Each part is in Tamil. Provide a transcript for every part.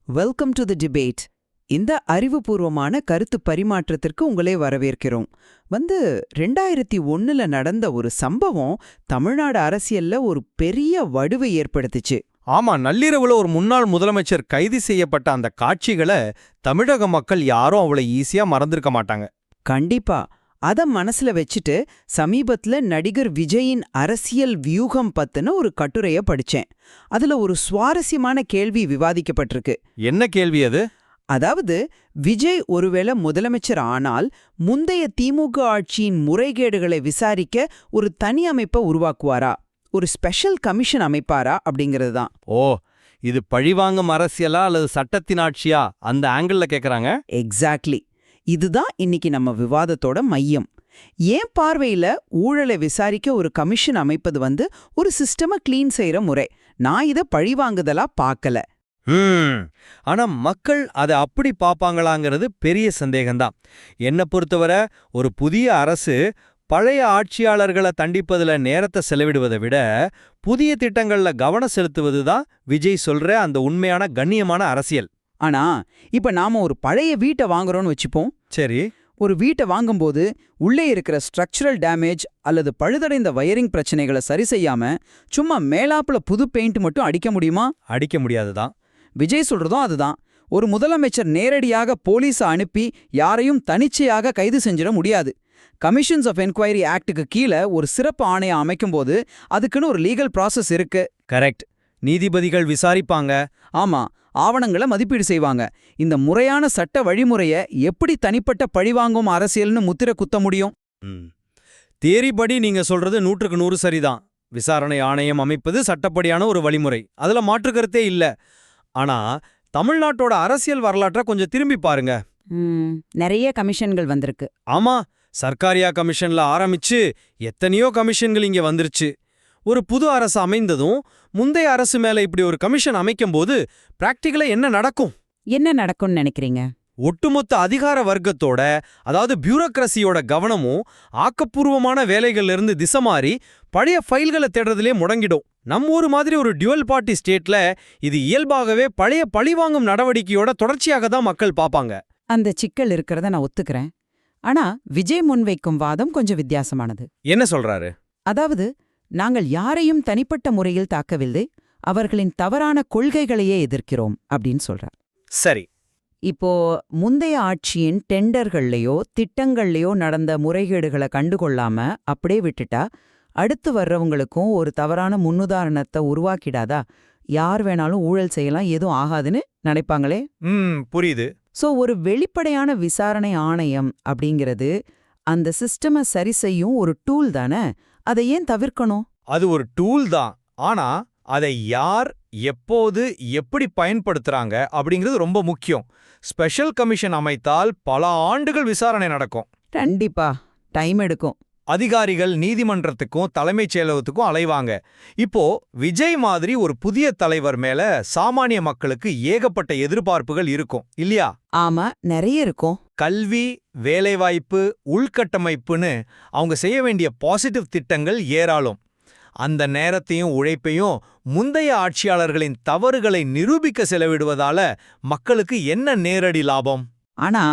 Welcome to the debate. இந்த அறிவுபூர்வமான கருத்து பரிமாற்றத்திற்கு உங்களே வரவேற்கிறோம். 2001ல நடந்த ஒரு சம்பவம் தமிழ்நாடு அரசியல்ல ஒரு பெரிய வடுவை ஏற்படுத்துச்சு. ஆமா, நள்ளிரவுல ஒரு முன்னாள் முதலமைச்சர் கைது செய்யப்பட்ட அந்த காட்சிகளை தமிழக மக்கள் யாரும் அவ்வளவு ஈஸியா மறந்திருக்க மாட்டாங்க. கண்டிப்பா. அத மனசுல வச்சுட்டு சமீபத்துல நடிகர் விஜயின் அரசியல் வியூகம் பத்தின ஒரு கட்டுரைய படிச்சேன். அதுல ஒரு சுவாரஸ்யமான கேள்வி விவாதிக்கப்பட்டிருக்கு. என்ன கேள்வி அது? அதாவது, விஜய் ஒருவேளை முதலமைச்சர் ஆனால் முந்தைய திமுக ஆட்சியின் முறைகேடுகளை விசாரிக்க ஒரு தனி அமைப்பை உருவாக்குவாரா, ஒரு ஸ்பெஷல் கமிஷன் அமைப்பாரா அப்படிங்கிறது தான். ஓ, இது பழிவாங்கும் அரசியலா அல்லது சட்டத்தின் ஆட்சியா, அந்த ஆங்கிள் கேக்குறாங்க. எக்ஸாக்ட்லி. இதுதான் இன்னைக்கு நம்ம விவாதத்தோட மையம். ஏன் பார்வையில ஊழலை விசாரிக்க ஒரு கமிஷன் அமைப்பது ஒரு சிஸ்டமை கிளீன் செய்யற முறை. நான் இத பழிவாங்குதலா பார்க்கல. ஆனா மக்கள் அதை அப்படி பாப்பாங்களாங்கிறது பெரிய சந்தேகம்தான். என்ன பொறுத்தவரை ஒரு புதிய அரசு பழைய ஆட்சியாளர்களை தண்டிப்பதுல நேரத்தை செலவிடுவதை விட புதிய திட்டங்கள்ல கவனம் செலுத்துவதுதான் விஜய் சொல்ற அந்த உண்மையான கண்ணியமான அரசியல். ஆனா இப்ப நாம ஒரு பழைய வீட்டை வாங்குறோம்னு வச்சுப்போம். சரி, ஒரு வீட்டை வாங்கும்போது உள்ளே இருக்கிற ஸ்ட்ரக்சரல் டேமேஜ் அல்லது பழுதடைந்த வயரிங் பிரச்சனைகளை சரி செய்யாம சும்மா மேலாப்புல புது பெயிண்ட் மட்டும் அடிக்க முடியுமா? அடிக்க முடியாதுதான். விஜய் சொல்றதும் அதுதான். ஒரு முதலமைச்சர் நேரடியாக போலீஸை அனுப்பி யாரையும் தனிச்சையாக கைது செஞ்சிட முடியாது. கமிஷன்ஸ் ஆஃப் என்கொயரி ஆக்டுக்கு கீழே ஒரு சிறப்பு ஆணையம் அமைக்கும்போது அதுக்குன்னு ஒரு லீகல் ப்ராசஸ் இருக்கு. கரெக்ட். நீதிபதிகள் விசாரிப்பாங்க. ஆமா, ஆவணங்களை மதிப்பீடு செய்வாங்க. இந்த முறையான சட்ட வழிமுறையை எப்படி தனிப்பட்ட பழிவாங்கும் அரசியல்னு முத்திர குத்த முடியும்? தேரிப்படி நீங்க சொல்றது 100க்கு 100 சரிதான். விசாரணை ஆணையம் அமைப்பது சட்டப்படியான ஒரு வழிமுறை, அதுல மாற்று கருத்தே இல்ல. ஆனா தமிழ்நாட்டோட அரசியல் வரலாற்றை கொஞ்சம் திரும்பி பாருங்க. நிறைய கமிஷன்கள் வந்திருக்கு. ஆமா, சர்க்காரியா கமிஷன்ல ஆரம்பிச்சு எத்தனையோ கமிஷன்கள் இங்க வந்துருச்சு. ஒரு புது அரசு அமைந்ததும் முந்தைய அரசு மேல இப்படி ஒரு கமிஷன் அமைக்கும்போது பிராக்டிகலா என்ன நடக்கும்? என்ன நடக்கும்னு நினைக்கிறீங்க? ஒட்டுமொத்த அதிகார வர்க்கத்தோட, அதாவது பியூரோக்ரசியோட கவனமும் ஆக்கப்பூர்வமான வேலைகள்ல இருந்து திசை மாறி பழைய ஃபைல்களை தேடுறதுலே முடங்கிடும். நம்ம ஊர் மாதிரி ஒரு டியூவல் பார்ட்டி ஸ்டேட்ல இது இயல்பாகவே பழைய பழிவாங்கும் நடவடிக்கையோட தொடர்ச்சியாக தான் மக்கள் பாப்பாங்க. அந்த சிக்கல் இருக்கிறத நான் ஒத்துக்கிறேன். ஆனா விஜய் முன்வைக்கும் வாதம் கொஞ்சம் வித்தியாசமானது. என்ன சொல்றாரு? அதாவது, நாங்கள் யாரையும் தனிப்பட்ட முறையில் தாக்கவில்லை, அவர்களின் தவறான கொள்கைகளையே எதிர்க்கிறோம் அப்படின்னு சொல்றார். சரி, இப்போ முந்தைய ஆட்சியின் டெண்டர்கள்லயோ திட்டங்கள்லயோ நடந்த முறைகேடுகளை கண்டுகொள்ளாம அப்படியே விட்டுட்டா அடுத்து வர்றவங்களுக்கும் ஒரு தவறான முன்னுதாரணத்தை உருவாக்கிடாதா? யார் வேணாலும் ஊழல் செய்யலாம், எதுவும் ஆகாதுன்னு நினைப்பாங்களே. புரியுது. சோ ஒரு வெளிப்படையான விசாரணை ஆணையம் அப்படிங்கிறது அந்த சிஸ்டமை சரி செய்யும் ஒரு டூல் தானே. அதை ஏன் தவிர்க்கணும்? அது ஒரு டூல் தான். ஆனா அதை யார், எப்போது, எப்படி பயன்படுத்துறாங்க அப்படிங்கிறது ரொம்ப முக்கியம். ஸ்பெஷல் கமிஷன் அமைத்தால் பல ஆண்டுகள் விசாரணை நடக்கும். கண்டிப்பா டைம் எடுக்கும். அதிகாரிகள் நீதிமன்றத்துக்கும் தலைமைச் செயலகத்துக்கும் அலைவாங்க. இப்போ விஜய் மாதிரி ஒரு புதிய தலைவர் மேல சாமானிய மக்களுக்கு ஏகப்பட்ட எதிர்பார்ப்புகள் இருக்கும் இல்லையா? ஆமா, நிறைய இருக்கும். கல்வி, வேலைவாய்ப்பு, உள்கட்டமைப்புன்னு அவங்க செய்ய வேண்டிய பாசிட்டிவ் திட்டங்கள் ஏராளம். அந்த நேரத்தையும் உழைப்பையும் முந்தைய ஆட்சியாளர்களின் தவறுகளை நிரூபிக்க செலவிடுவதால மக்களுக்கு என்ன நேரடி லாபம்? ஆனா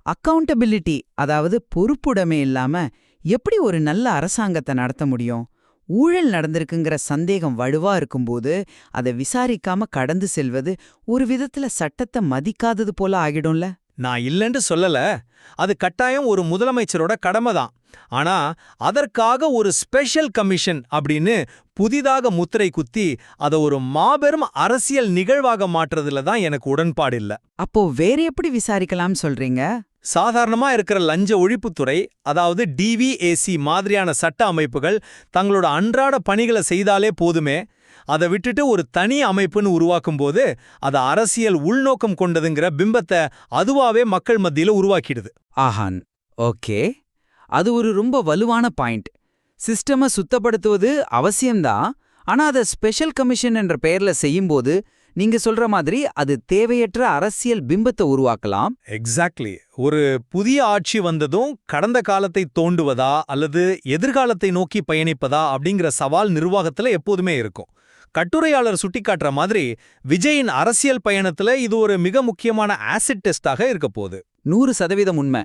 அக்கவுண்டபிலிட்டி, அதாவது பொறுப்புடைமை இல்லாம எப்படி ஒரு நல்ல அரசாங்கத்தை நடத்த முடியும்? ஊழல் நடந்திருக்குங்கிற சந்தேகம் வலுவா இருக்கும்போது அதை விசாரிக்காம கடந்து செல்வது ஒரு விதத்துல சட்டத்தை மதிக்காதது போல ஆகிடும்ல. நான் இல்லைன்னு சொல்லல, அது கட்டாயம் ஒரு முதலமைச்சரோட கடமை தான். ஆனா அதற்காக ஒரு ஸ்பெஷல் கமிஷன் அப்படின்னு புதிதாக முத்திரை குத்தி அதை ஒரு மாபெரும் அரசியல் நிகழ்வாக மாற்றுறதுல தான் எனக்கு உடன்பாடு இல்ல. அப்போ வேற எப்படி விசாரிக்கலாம் சொல்றீங்க? சாதாரணமா இருக்கிற லஞ்ச ஒழிப்புத்துறை, அதாவது டிவிஏசி மாதிரியான சட்ட அமைப்புகள் தங்களோட அன்றாட பணிகளை செய்தாலே போதுமே. அதை விட்டுட்டு ஒரு தனி அமைப்புன்னு உருவாக்கும்போது அது அரசியல் உள்நோக்கம் கொண்டதுங்கிற பிம்பத்தை அதுவாவே மக்கள் மத்தியில உருவாக்கிடுது. ஆஹான், ஓகே. அது ஒரு ரொம்ப வலுவான பாயிண்ட். சிஸ்டமை சுத்தப்படுத்துவது அவசியம்தான். ஆனா அதை ஸ்பெஷல் கமிஷன் என்ற பெயர்ல செய்யும்போது நீங்க சொல்ற மாதிரி அது தேவையற்ற அரசியல் பிம்பத்தை உருவாக்கலாம். எக்ஸாக்ட்லி. ஒரு புதிய ஆட்சி வந்ததும் கடந்த காலத்தை தோண்டுவதா அல்லது எதிர்காலத்தை நோக்கி பயணிப்பதா அப்படிங்கிற சவால் நிர்வாகத்துல எப்போதுமே இருக்கும். கட்டுரையாளர் சுட்டிக்காட்டுற மாதிரி விஜயின் அரசியல் பயணத்துல இது ஒரு மிக முக்கியமான ஆசிட் டெஸ்டாக இருக்க போகுது. 100% உண்மை.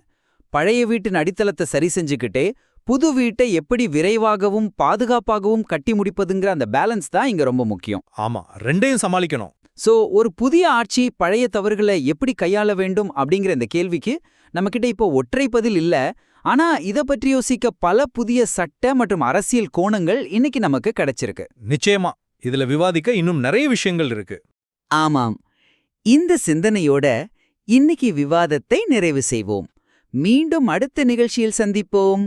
பழைய வீட்டின் அடித்தளத்தை சரி செஞ்சுக்கிட்டே புது வீட்டை எப்படி விரைவாகவும் பாதுகாப்பாகவும் கட்டி முடிப்பதுங்கிற அந்த பேலன்ஸ் தான் இங்க ரொம்ப முக்கியம். ஆமா, ரெண்டையும் சமாளிக்கணும். சோ ஒரு புதிய ஆட்சி பழைய தவறுகளை எப்படி கையாள வேண்டும் அப்படிங்கிற இந்த கேள்விக்கு நம்மகிட்ட இப்போ ஒற்றை பதில் இல்ல. ஆனா இத பற்றி யோசிக்க பல புதிய சட்ட மற்றும் அரசியல் கோணங்கள் இன்னைக்கு நமக்கு கிடைச்சிருக்கு. நிச்சயமா இதுல விவாதிக்க இன்னும் நிறைய விஷயங்கள் இருக்கு. ஆமாம். இந்த சிந்தனையோட இன்னைக்கு விவாதத்தை நிறைவு செய்வோம். மீண்டும் அடுத்த நிகழ்ச்சியில் சந்திப்போம்.